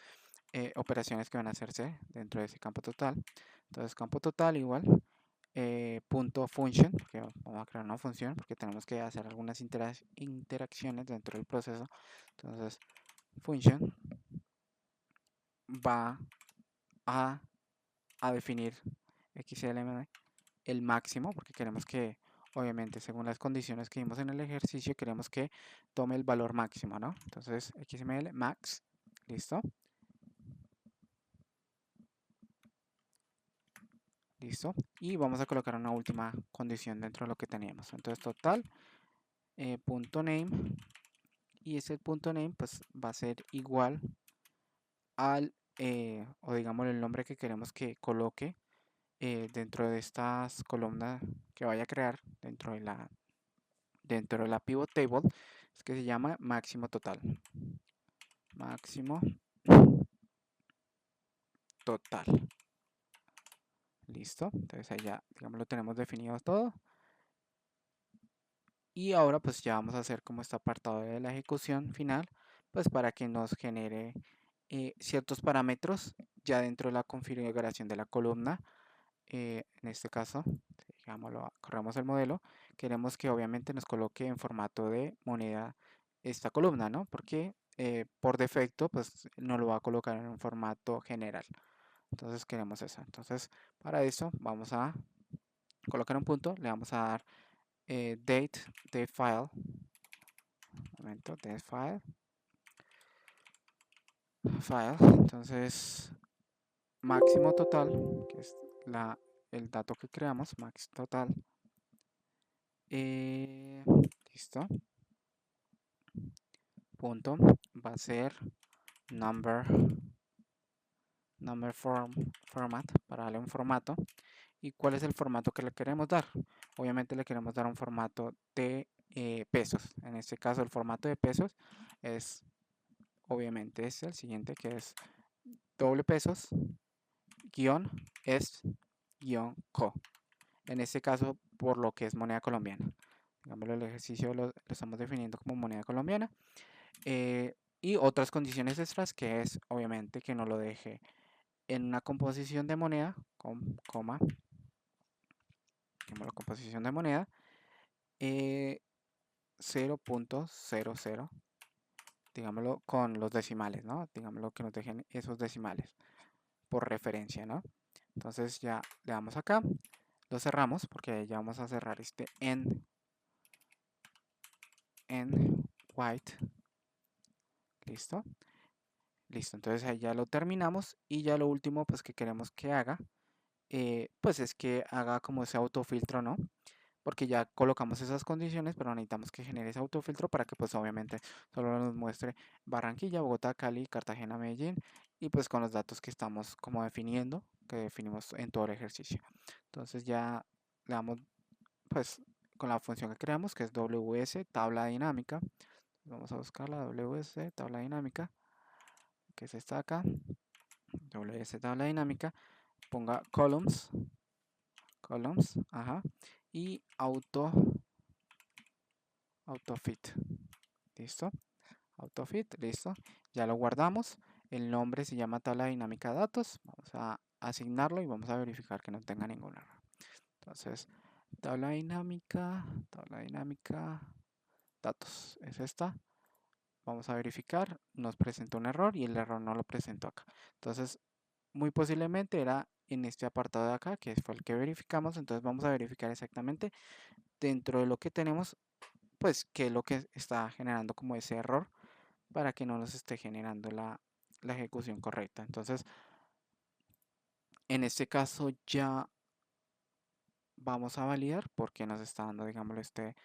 operaciones que van a hacerse dentro de ese campo total. Entonces, campo total igual. Punto function, porque vamos a crear una función porque tenemos que hacer algunas interacciones dentro del proceso. Entonces, function va a definir xlm el máximo, porque queremos que, obviamente, según las condiciones que vimos en el ejercicio, queremos que tome el valor máximo, ¿no? Entonces, xml max, listo. Listo. Y vamos a colocar una última condición dentro de lo que teníamos. Entonces, total, punto name, y ese punto name pues va a ser igual al, o digamos el nombre que queremos que coloque dentro de estas columnas que vaya a crear dentro de la pivot table, es que se llama máximo total. Máximo total. Listo. Entonces ahí ya, digamos, lo tenemos definido todo. Y ahora pues ya vamos a hacer como este apartado de la ejecución final, pues para que nos genere ciertos parámetros ya dentro de la configuración de la columna. En este caso, digámoslo, corremos el modelo, queremos que obviamente nos coloque en formato de moneda esta columna, ¿no? Porque por defecto pues no lo va a colocar en un formato general. Entonces queremos eso. Entonces para eso vamos a colocar un punto, le vamos a dar date de file, momento, de file, entonces máximo total, que es el dato que creamos, max total, listo, punto, va a ser number format, para darle un formato. ¿Y cuál es el formato que le queremos dar? Obviamente le queremos dar un formato de pesos. En este caso el formato de pesos es, obviamente es el siguiente, que es doble pesos, guión, es, guión, co. En este caso, por lo que es moneda colombiana. Digamos, el ejercicio lo estamos definiendo como moneda colombiana. Y otras condiciones extras, que es, obviamente, que no lo deje en una composición de moneda, coma, la composición de moneda, 0.00, digámoslo con los decimales, ¿no? Digámoslo que nos dejen esos decimales por referencia, ¿no? Entonces ya le damos acá, lo cerramos porque ya vamos a cerrar este en white, listo, listo. Entonces ahí ya lo terminamos y ya lo último pues que queremos que haga, pues es que haga como ese autofiltro, ¿no? Porque ya colocamos esas condiciones, pero necesitamos que genere ese autofiltro para que pues obviamente solo nos muestre Barranquilla, Bogotá, Cali, Cartagena, Medellín y pues con los datos que estamos como definiendo, que definimos en todo el ejercicio. Entonces ya le damos pues con la función que creamos, que es WS tabla dinámica. Vamos a buscar la WS tabla dinámica. que es esta de acá, WS tabla dinámica, ponga columns, ajá, y autofit, listo, autofit, listo, ya lo guardamos, el nombre se llama tabla dinámica datos, vamos a asignarlo y vamos a verificar que no tenga ningún error. Entonces, tabla dinámica, datos, es esta. Vamos a verificar, nos presentó un error y el error no lo presentó acá. Entonces, muy posiblemente era en este apartado de acá, que fue el que verificamos. Entonces, vamos a verificar exactamente dentro de lo que tenemos, pues, qué es lo que está generando como ese error para que no nos esté generando la ejecución correcta. Entonces, en este caso ya vamos a validar porque nos está dando, digamos, este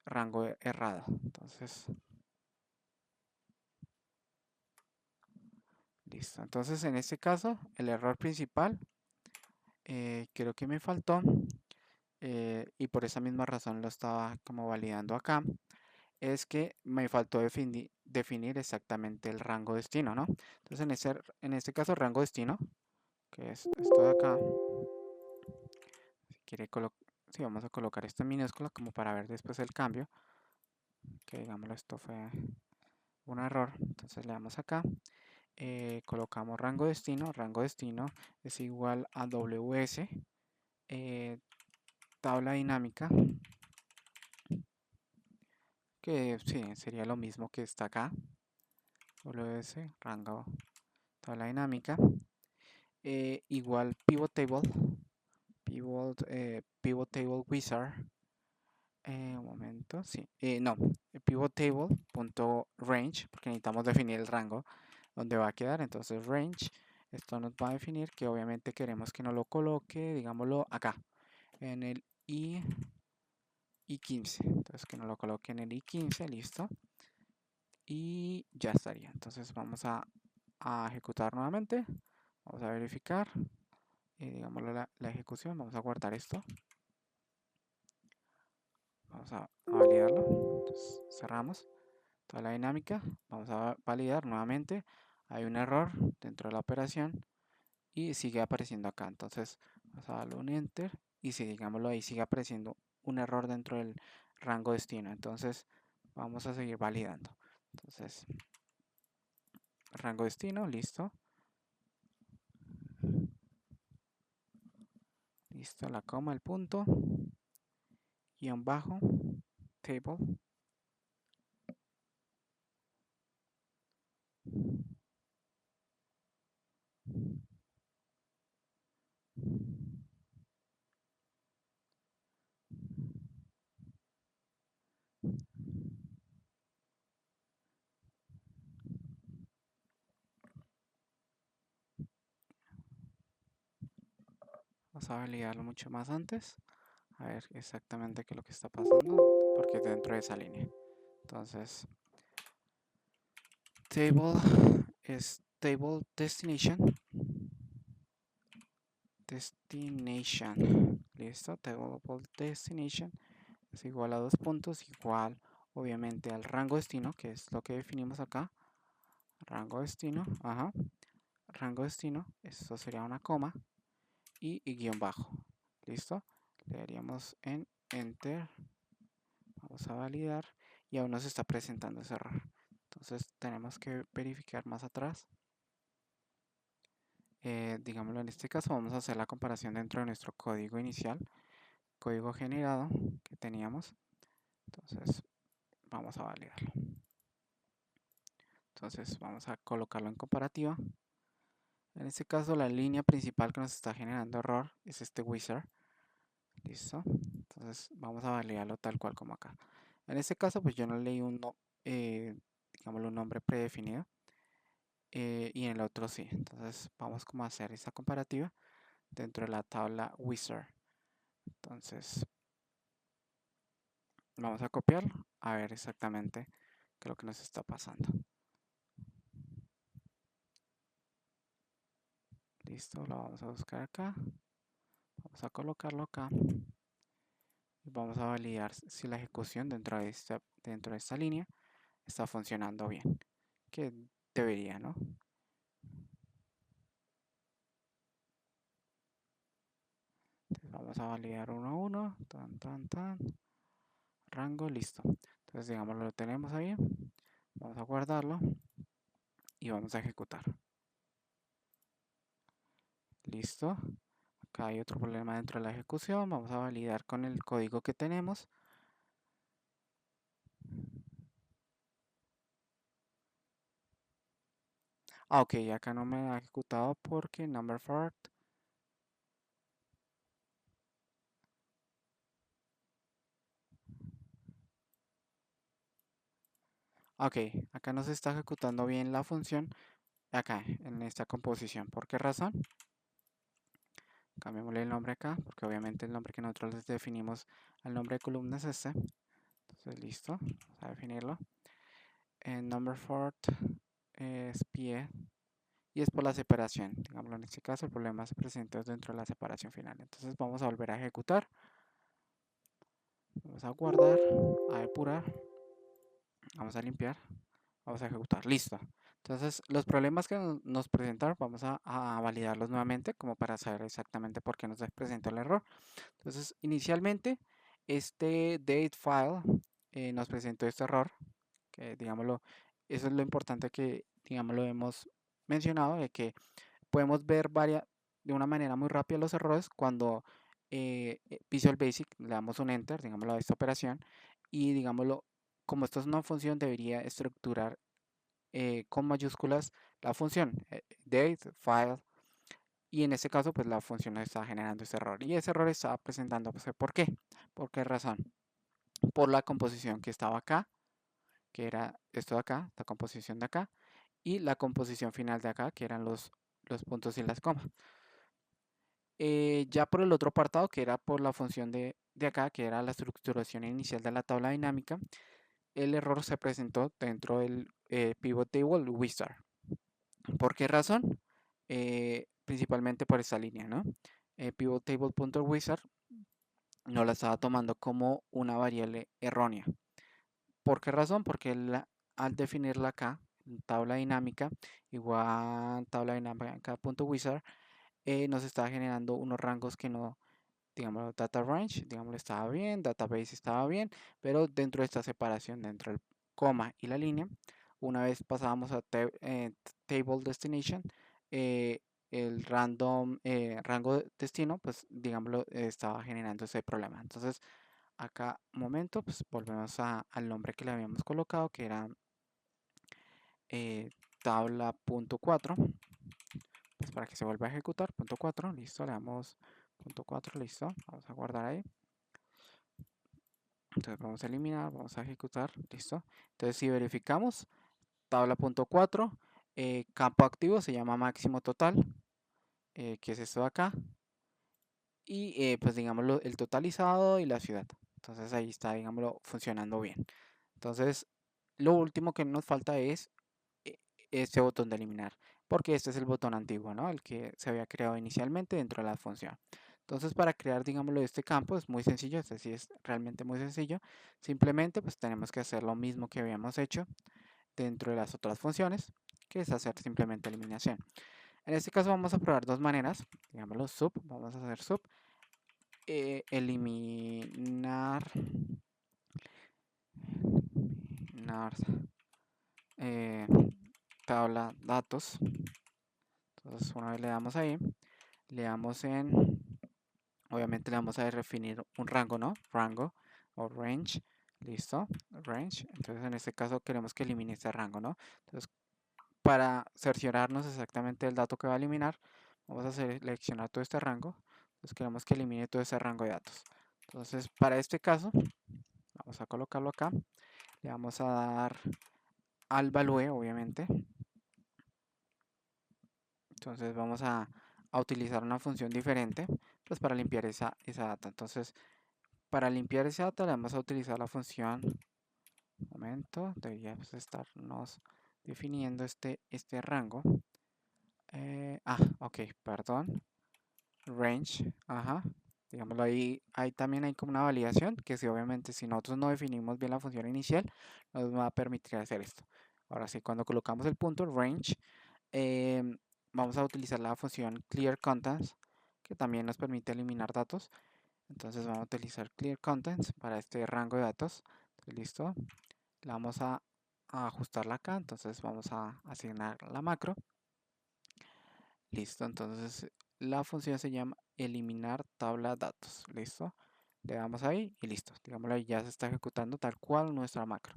rango errado. Entonces, listo. Entonces, en este caso, el error principal, creo que me faltó, y por esa misma razón lo estaba como validando acá, es que me faltó definir exactamente el rango destino, ¿no? Entonces, en este caso, rango destino, que es esto de acá, si quiere si vamos a colocar esto en minúscula como para ver después el cambio, que digámoslo, esto fue un error, entonces le damos acá. Colocamos rango destino es igual a WS, tabla dinámica, que sí, sería lo mismo que está acá, WS, rango, tabla dinámica, igual pivot table, pivot table wizard, un momento, sí, no, pivot table punto range, porque necesitamos definir el rango donde va a quedar, entonces range, esto nos va a definir que obviamente queremos que nos lo coloque, digámoslo acá, en el I15, entonces que nos lo coloque en el I15, listo, y ya estaría. Entonces vamos a ejecutar nuevamente, vamos a verificar, y digámoslo la ejecución, vamos a guardar esto, vamos a validarlo, entonces cerramos toda la dinámica, vamos a validar nuevamente, hay un error dentro de la operación y sigue apareciendo acá, entonces vamos a darle un enter y si digámoslo ahí sigue apareciendo un error dentro del rango destino, entonces vamos a seguir validando, entonces rango destino, listo, la coma, el punto, guión bajo, table, vamos a validarlo mucho más antes, a ver exactamente qué es lo que está pasando, porque dentro de esa línea, entonces table es table destination, listo, table destination es igual a dos puntos, igual obviamente al rango destino, que es lo que definimos acá, rango destino, ajá, rango destino, eso sería una coma, y guión bajo, listo, le daríamos en enter, vamos a validar, y aún nos está presentando ese error, entonces tenemos que verificar más atrás. Digámoslo, en este caso vamos a hacer la comparación dentro de nuestro código inicial, código generado que teníamos, entonces vamos a validarlo, entonces vamos a colocarlo en comparativa. En este caso la línea principal que nos está generando error es este wizard, listo, entonces vamos a validarlo tal cual como acá. En este caso pues yo no leí digámoslo, un nombre predefinido, y en el otro sí, entonces vamos como a hacer esa comparativa dentro de la tabla wizard, entonces vamos a copiarlo a ver exactamente qué es lo que nos está pasando. Listo, lo vamos a buscar acá, vamos a colocarlo acá y vamos a validar si la ejecución dentro de esta línea está funcionando bien, que debería, ¿no? Vamos a validar uno a uno. Rango, listo. Entonces, digamos, lo tenemos ahí. Vamos a guardarlo y vamos a ejecutar. Listo. Acá hay otro problema dentro de la ejecución. Vamos a validar con el código que tenemos. Ok, acá no me ha ejecutado porque number for. Ok, acá no se está ejecutando bien la función. Acá, en esta composición. ¿Por qué razón? Cambiémosle el nombre acá, porque obviamente el nombre que nosotros les definimos al nombre de columna es este. Entonces, listo. Vamos a definirlo. En number for es pie. Y es por la separación. Digámoslo, en este caso el problema se presenta dentro de la separación final. Entonces vamos a volver a ejecutar. Vamos a guardar, a depurar. Vamos a limpiar. Vamos a ejecutar. Listo. Entonces los problemas que nos presentaron vamos a validarlos nuevamente como para saber exactamente por qué nos presentó el error. Entonces inicialmente este date file nos presentó este error. Que digámoslo, eso es lo importante que digámoslo hemos mencionado de que podemos ver de una manera muy rápida los errores cuando Visual Basic le damos un enter, digámoslo, a esta operación y digámoslo, como esto es una función, debería estructurar con mayúsculas la función date, file, y en este caso pues la función está generando ese error y ese error está presentando, pues, ¿por qué? ¿Por qué razón? Por la composición que estaba acá, que era esto de acá, la composición de acá, y la composición final de acá, que eran los puntos y las comas. Ya por el otro apartado, que era por la función de acá, que era la estructuración inicial de la tabla dinámica, el error se presentó dentro del pivot table wizard. ¿Por qué razón? Principalmente por esta línea, ¿no? Pivot table.wizard no la estaba tomando como una variable errónea. ¿Por qué razón? Porque al definirla acá, tabla dinámica igual tabla dinámica.wizard, nos estaba generando unos rangos que no, digamos, data range, digamos, estaba bien, database estaba bien, pero dentro de esta separación, dentro del coma y la línea, una vez pasábamos a table destination, eh, el random rango de destino, pues, digámoslo, estaba generando ese problema. Entonces, acá, un momento, pues volvemos al nombre que le habíamos colocado, que era tabla.4, pues para que se vuelva a ejecutar, punto 4, listo, le damos punto 4, listo, vamos a guardar ahí. Entonces vamos a eliminar, vamos a ejecutar, listo. Entonces si verificamos, tabla.4, campo activo se llama máximo total, que es esto de acá. Y pues digámoslo, el totalizado y la ciudad. Entonces ahí está, digámoslo, funcionando bien. Entonces lo último que nos falta es este botón de eliminar, porque este es el botón antiguo, ¿no? El que se había creado inicialmente dentro de la función. Entonces, para crear, digámoslo, este campo es muy sencillo, este sí es realmente muy sencillo. Simplemente, pues tenemos que hacer lo mismo que habíamos hecho dentro de las otras funciones, que es hacer simplemente eliminación. En este caso vamos a probar dos maneras, digámoslo, sub, vamos a hacer sub, eliminar, eliminar eh, tabla datos. Entonces, una vez le damos ahí, le damos obviamente le vamos a definir un rango, ¿no? Rango o range, listo, range. Entonces en este caso queremos que elimine este rango, ¿no? Entonces para cerciorarnos exactamente el dato que va a eliminar, vamos a seleccionar todo este rango. Entonces queremos que elimine todo ese rango de datos. Entonces para este caso, vamos a colocarlo acá. Le vamos a dar al value, obviamente. Entonces vamos a utilizar una función diferente pues para limpiar esa data. Entonces para limpiar esa data le vamos a utilizar la función, un momento, deberíamos estarnos definiendo este rango. Ok, perdón, range, ajá, digámoslo ahí también hay como una validación, que si obviamente si nosotros no definimos bien la función inicial, nos va a permitir hacer esto. Ahora sí, cuando colocamos el punto, range, vamos a utilizar la función clear contents, que también nos permite eliminar datos. Entonces vamos a utilizar clear contents para este rango de datos. Listo. Le vamos a ajustarla acá. Entonces vamos a asignar la macro. Listo. Entonces la función se llama eliminar tabla datos. Listo. Le damos ahí y listo. Digámoslo ahí, ya se está ejecutando tal cual nuestra macro.